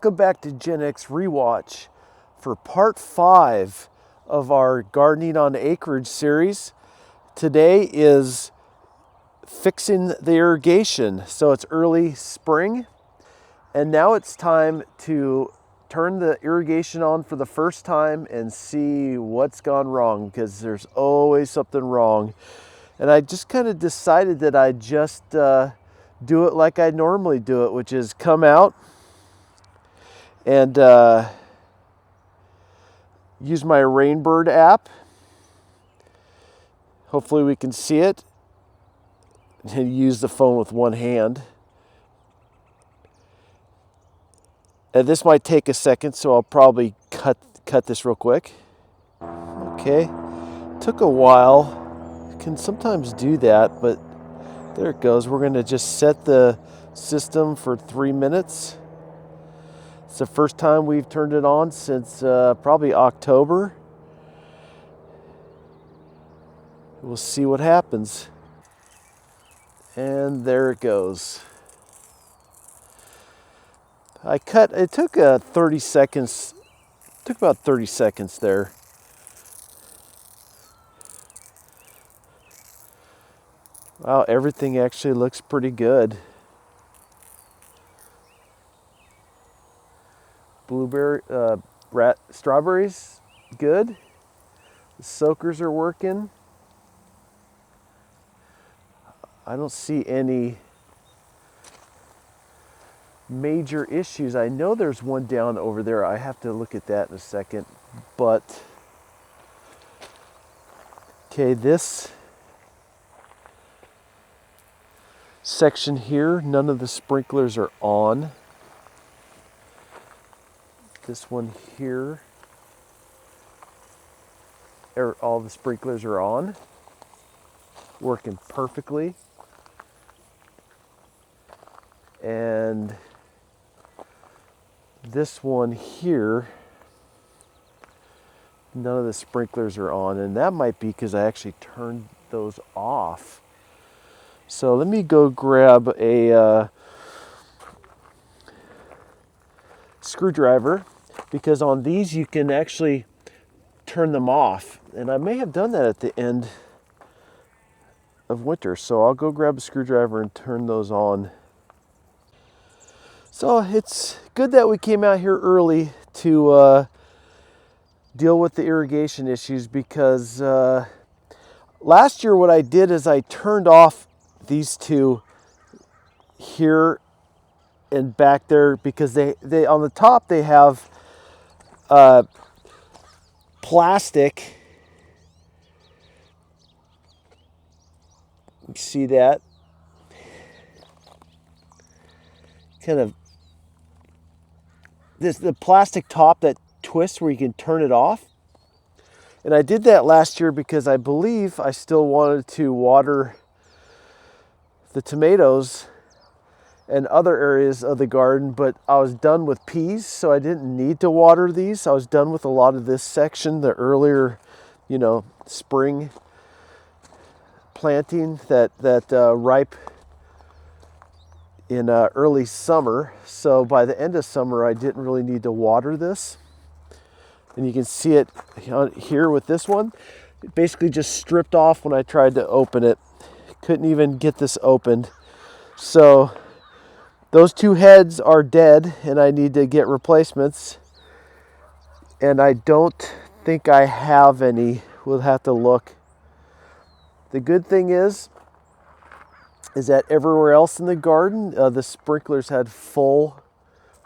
Welcome back to Gen-X Rewatch for part 5 of our Gardening on Acreage series. Today is fixing the irrigation. So it's early spring and now it's time to turn the irrigation on for the first time and see what's gone wrong, because there's always something wrong. And I just kind of decided that I'd just do it like I normally do it, which is come out and use my Rainbird app. Hopefully we can see it. And use the phone with one hand. And this might take a second, so I'll probably cut this real quick. Okay, took a while. Can sometimes do that, but there it goes. We're gonna just set the system for 3 minutes. It's the first time we've turned it on since probably October. We'll see what happens. And there it goes. It took 30 seconds, took about 30 seconds there. Wow, everything actually looks pretty good. Strawberries, good. The soakers are working. I don't see any major issues. I know there's one down over there. I have to look at that in a second. But, okay, this section here, none of the sprinklers are on. This one here, all the sprinklers are on, working perfectly. And this one here, none of the sprinklers are on, and that might be because I actually turned those off. So let me go grab a screwdriver, because on these you can actually turn them off, and I may have done that at the end of winter. So I'll go grab a screwdriver and turn those on. So it's good that we came out here early to deal with the irrigation issues, because last year what I did is I turned off these two here and back there, because they on the top they have plastic. You see that? Kind of the plastic top that twists where you can turn it off. And I did that last year because I believe I still wanted to water the tomatoes and other areas of the garden, but I was done with peas, so I didn't need to water these. I was done with a lot of this section, the earlier, spring planting that ripe in early summer. So by the end of summer, I didn't really need to water this. And you can see it here with this one. It basically just stripped off when I tried to open it. Couldn't even get this opened. So those two heads are dead and I need to get replacements. And I don't think I have any. We'll have to look. The good thing is that everywhere else in the garden, the sprinklers had full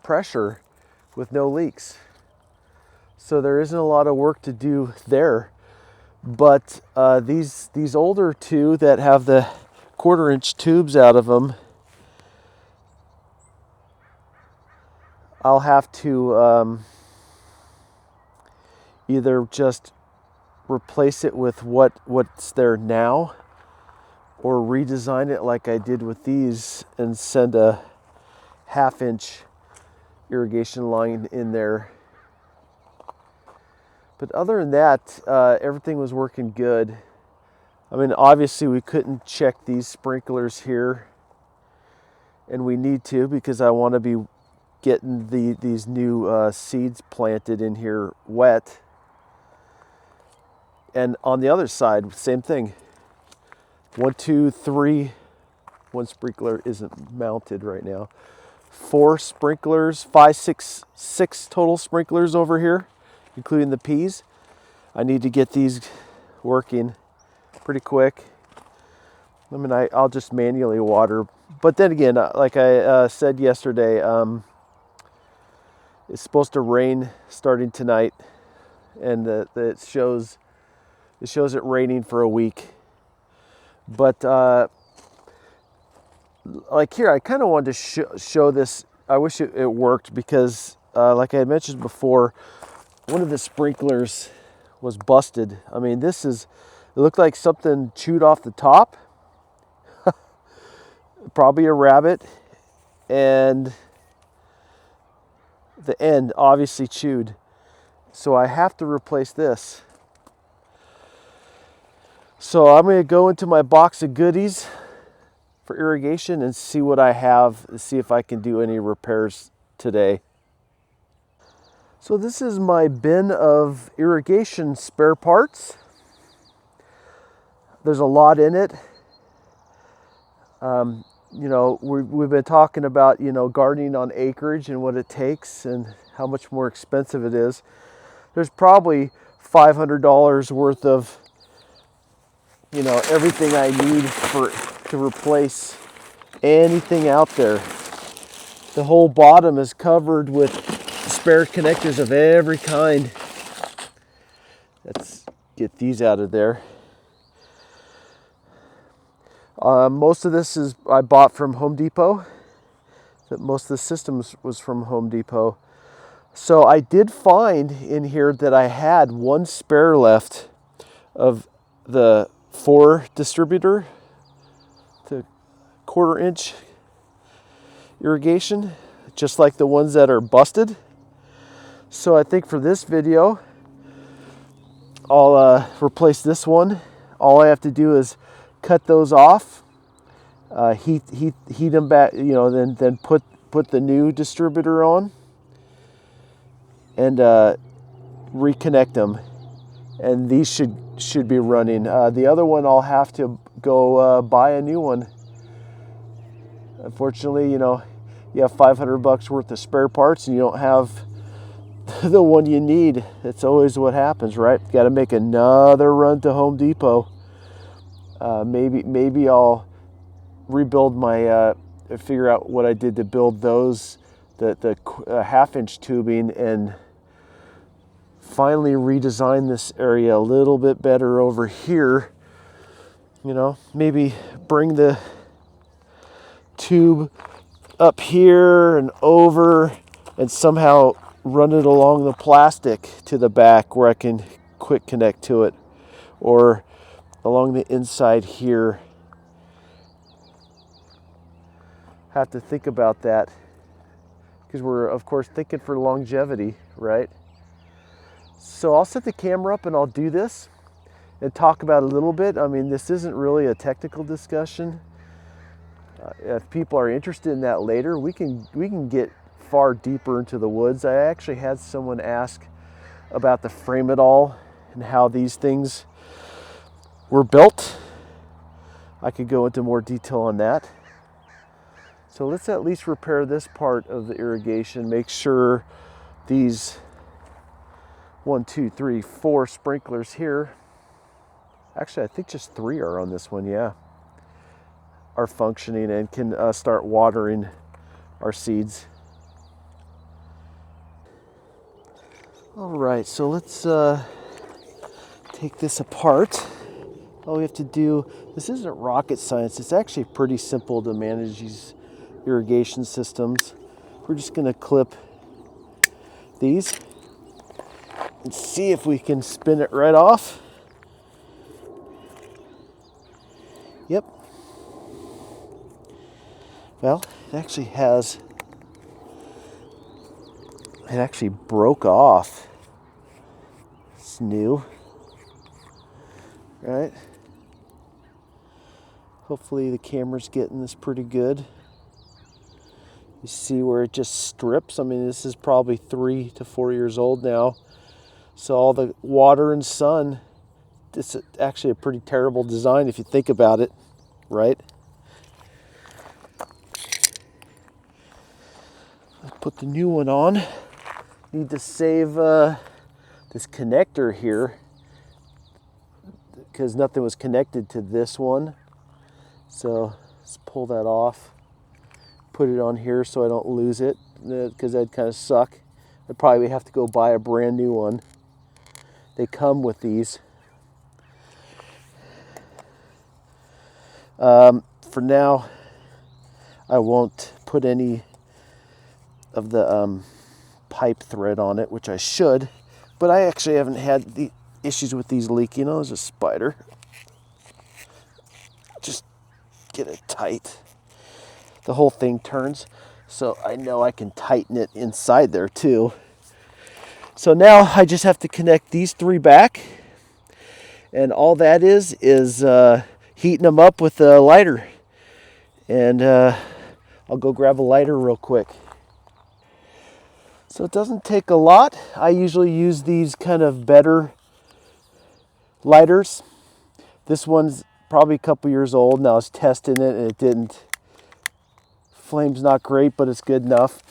pressure with no leaks. So there isn't a lot of work to do there. But these older two that have the 1/4-inch tubes out of them, I'll have to either just replace it with what's there now, or redesign it like I did with these and send a 1/2-inch irrigation line in there. But other than that, everything was working good. I mean, obviously we couldn't check these sprinklers here, and we need to, because I want to be getting these new seeds planted in here wet. And on the other side, same thing. 1, 2, 3. One sprinkler isn't mounted right now. 4 sprinklers, 5, 6 total sprinklers over here, including the peas. I need to get these working pretty quick. I mean, I'll just manually water. But then again, like I said yesterday, it's supposed to rain starting tonight, and it shows it raining for a week. But like here, I kind of wanted to show this. I wish it worked because, like I had mentioned before, one of the sprinklers was busted. I mean, it looked like something chewed off the top. Probably a rabbit, and the end obviously chewed. So I have to replace this. So I'm going to go into my box of goodies for irrigation and see what I have, and see if I can do any repairs today. So this is my bin of irrigation spare parts. There's a lot in it. You know, we've been talking about, you know, gardening on acreage and what it takes and how much more expensive it is. There's probably $500 worth of, you know, everything I need to replace anything out there. The whole bottom is covered with spare connectors of every kind. Let's get these out of there. Most of this I bought from Home Depot. Most of the systems was from Home Depot. So I did find in here that I had 1 spare left of the 4 distributor, the 1/4 inch irrigation, just like the ones that are busted. So I think for this video, I'll replace this one. All I have to do is cut those off, heat them back, you know, then put the new distributor on and reconnect them, and these should be running. The other one I'll have to go buy a new one. Unfortunately, you know, you have $500 worth of spare parts and you don't have the one you need. It's always what happens, right? Got to make another run to Home Depot. Maybe I'll rebuild my, figure out what I did to build those, the 1/2 inch tubing, and finally redesign this area a little bit better over here. You know, maybe bring the tube up here and over and somehow run it along the plastic to the back where I can quick connect to it, or along the inside here. Have to think about that because we're of course thinking for longevity, right? So I'll set the camera up and I'll do this and talk about it a little bit. I mean, this isn't really a technical discussion. If people are interested in that later, we can get far deeper into the woods. I actually had someone ask about the frame it all and how these things were built. I could go into more detail on that. So let's at least repair this part of the irrigation. Make sure these 1, 2, 3, 4 sprinklers here, actually I think just 3 are on this one, yeah, are functioning and can start watering our seeds. All right, so let's take this apart. All we have to do, this isn't rocket science, it's actually pretty simple to manage these irrigation systems. We're just going to clip these and see if we can spin it right off. Yep. Well, it actually broke off. It's new, right? Hopefully the camera's getting this pretty good. You see where it just strips? I mean, this is probably 3 to 4 years old now. So all the water and sun, it's actually a pretty terrible design if you think about it, right? Let's put the new one on. Need to save this connector here because nothing was connected to this one. So let's pull that off. Put it on here so I don't lose it, because that'd kind of suck. I'd probably have to go buy a brand new one. They come with these. For now, I won't put any of the pipe thread on it, which I should, but I actually haven't had the issues with these leaking. Oh, there's a spider. Just get it tight. The whole thing turns, so I know I can tighten it inside there too. So now I just have to connect these 3 back, and all that is heating them up with a lighter. And I'll go grab a lighter real quick. So it doesn't take a lot. I usually use these kind of better lighters. This one's probably a couple years old, and I was testing it and it didn't. Flame's not great, but it's good enough.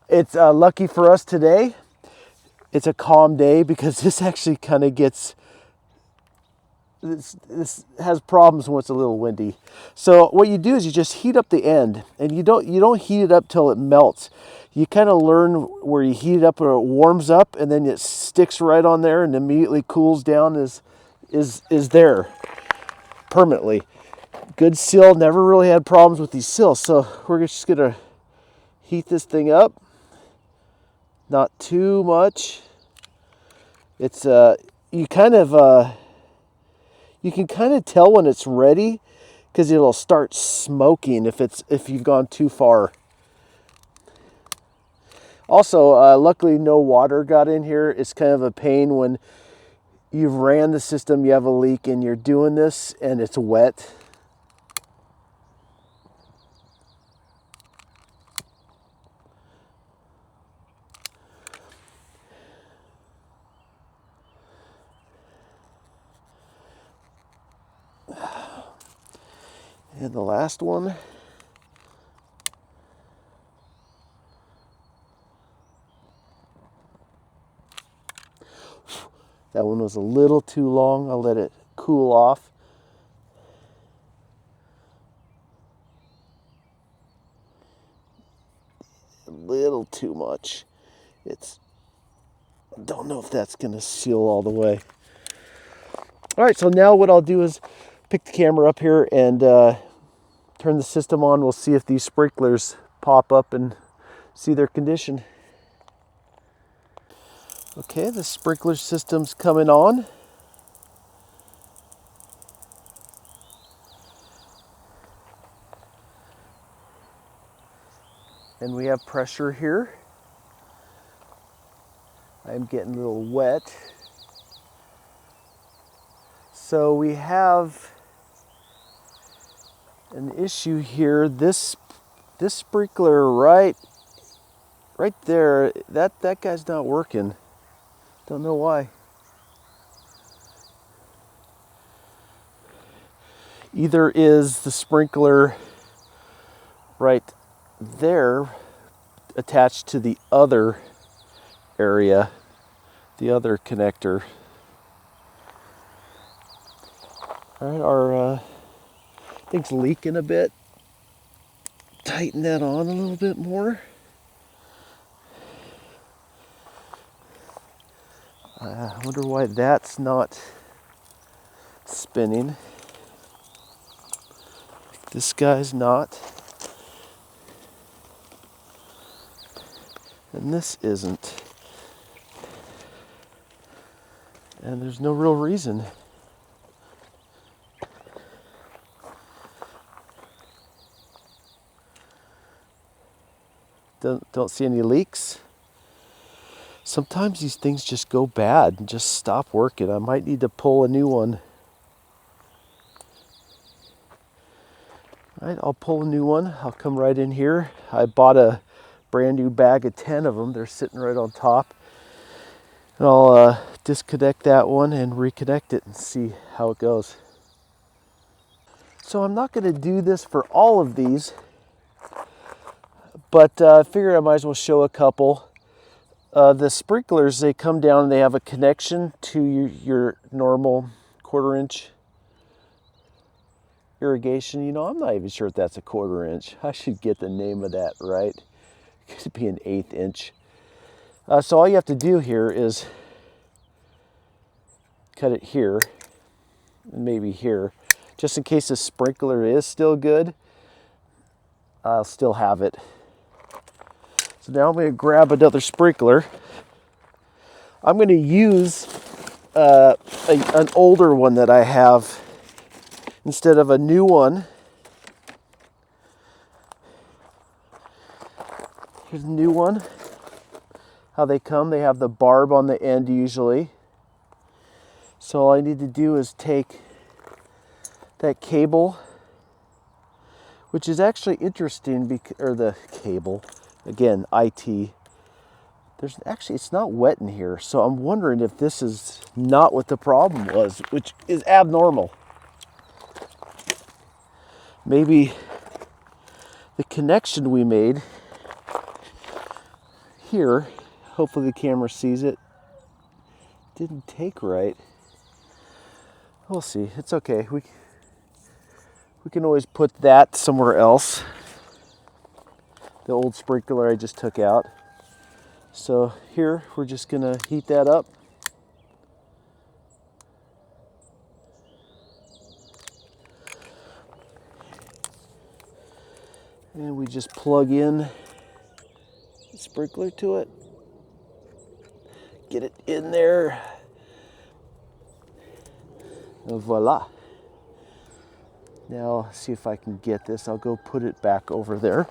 It's lucky for us today. It's a calm day because this actually kind of gets, this has problems when it's a little windy. So what you do is you just heat up the end, and you don't heat it up till it melts. You kind of learn where you heat it up or it warms up, and then it sticks right on there and immediately cools down is there permanently. Good seal, never really had problems with these seals. So we're just gonna heat this thing up. Not too much. It's you can kind of tell when it's ready because it'll start smoking if you've gone too far. Also, luckily no water got in here. It's kind of a pain when you've ran the system, you have a leak, and you're doing this and it's wet. And the last one. That one was a little too long. I'll let it cool off. A little too much. Don't know if that's gonna seal all the way. All right, so now what I'll do is pick the camera up here and turn the system on. We'll see if these sprinklers pop up and see their condition. Okay, the sprinkler system's coming on. And we have pressure here. I'm getting a little wet. So we have an issue here. This sprinkler right there, that guy's not working. Don't know why. Either is the sprinkler right there attached to the other area, the other connector. All right, our thing's leaking a bit. Tighten that on a little bit more. I wonder why that's not spinning. This guy's not. And this isn't. And there's no real reason. Don't see any leaks. Sometimes these things just go bad and just stop working. I might need to pull a new one. All right, I'll pull a new one. I'll come right in here. I bought a brand new bag of 10 of them. They're sitting right on top. And I'll disconnect that one and reconnect it and see how it goes. So I'm not going to do this for all of these, but I figured I might as well show a couple. The sprinklers, they come down and they have a connection to your normal 1/4 inch irrigation. You know, I'm not even sure if that's a 1/4 inch. I should get the name of that right. It could be an 1/8 inch. So all you have to do here is cut it here and maybe here, just in case the sprinkler is still good. I'll still have it. So now I'm going to grab another sprinkler. I'm going to use an older one that I have instead of a new one. Here's a new one. How they come, they have the barb on the end usually. So all I need to do is take that cable, which is actually interesting, or the cable, again, IT. There's actually, it's not wet in here, so I'm wondering if this is not what the problem was, which is abnormal. Maybe the connection we made here, hopefully the camera sees it, didn't take right. We'll see, it's okay. We can always put that somewhere else. The old sprinkler I just took out. So here, we're just gonna heat that up. And we just plug in the sprinkler to it. Get it in there. And voila. Now, see if I can get this. I'll go put it back over there.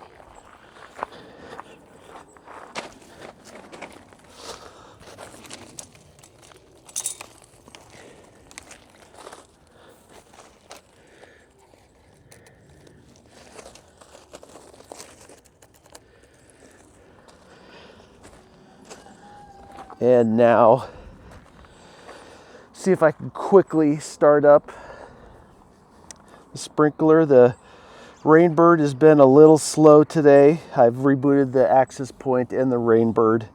And now, see if I can quickly start up the sprinkler. The Rainbird has been a little slow today. I've rebooted the access point and the Rainbird.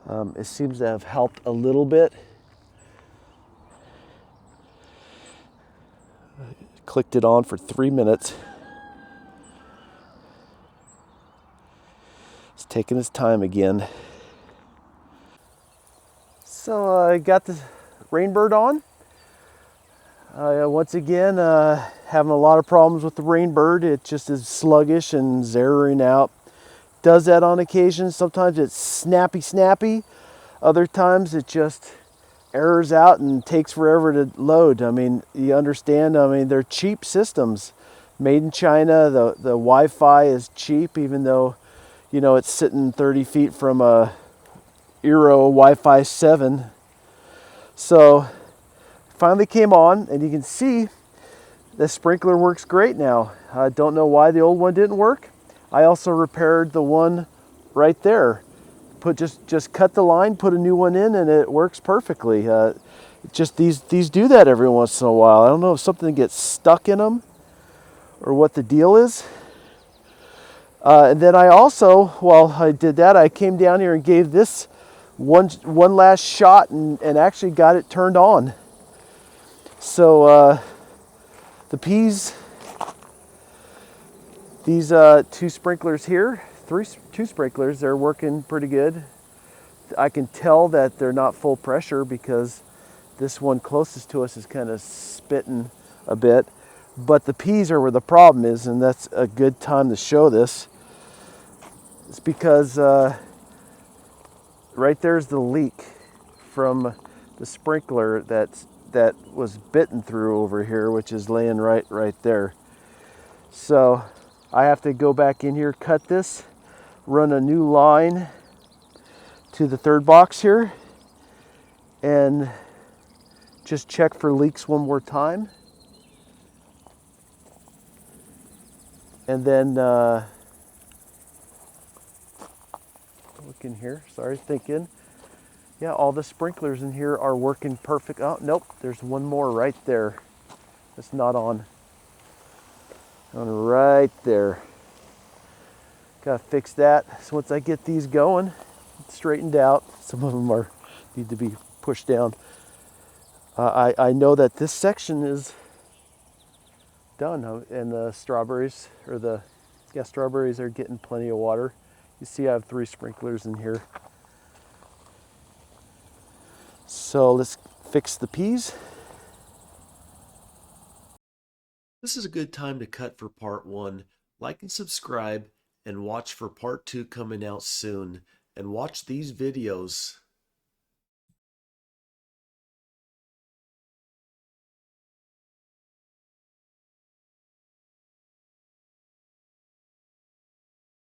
It seems to have helped a little bit. Clicked it on for 3 minutes. It's taking its time again. So I got the Rainbird on. Once again, having a lot of problems with the Rainbird. It just is sluggish and zeroing out. Does that on occasion. Sometimes it's snappy. Other times it just errors out and takes forever to load. I mean, you understand, they're cheap systems. Made in China, the Wi-Fi is cheap, even though, you know, it's sitting 30 feet from a Eero Wi-Fi 7. So finally came on, and you can see the sprinkler works great now. I don't know why the old one didn't work. I also repaired the one right there. Just cut the line, put a new one in, and it works perfectly. Just these do that every once in a while. I don't know if something gets stuck in them or what the deal is. And then I also, while I did that, I came down here and gave this one last shot and actually got it turned on. So the peas, these two sprinklers here, two sprinklers, they're working pretty good. I can tell that they're not full pressure because this one closest to us is kind of spitting a bit. But the peas are where the problem is, and that's a good time to show this. It's because right there's the leak from the sprinkler that was bitten through over here, which is laying right there. So I have to go back in here, cut this, run a new line to the third box here, and just check for leaks one more time. And then, look in here, sorry, thinking. Yeah, all the sprinklers in here are working perfect. Oh, nope, there's one more right there. It's not on. On right there. Gotta fix that. So once I get these going, straightened out, some of them need to be pushed down. I know that this section is done, and the strawberries, strawberries are getting plenty of water. You see I have 3 sprinklers in here. So let's fix the peas. This is a good time to cut for part 1. Like and subscribe, and watch for part 2 coming out soon. And watch these videos.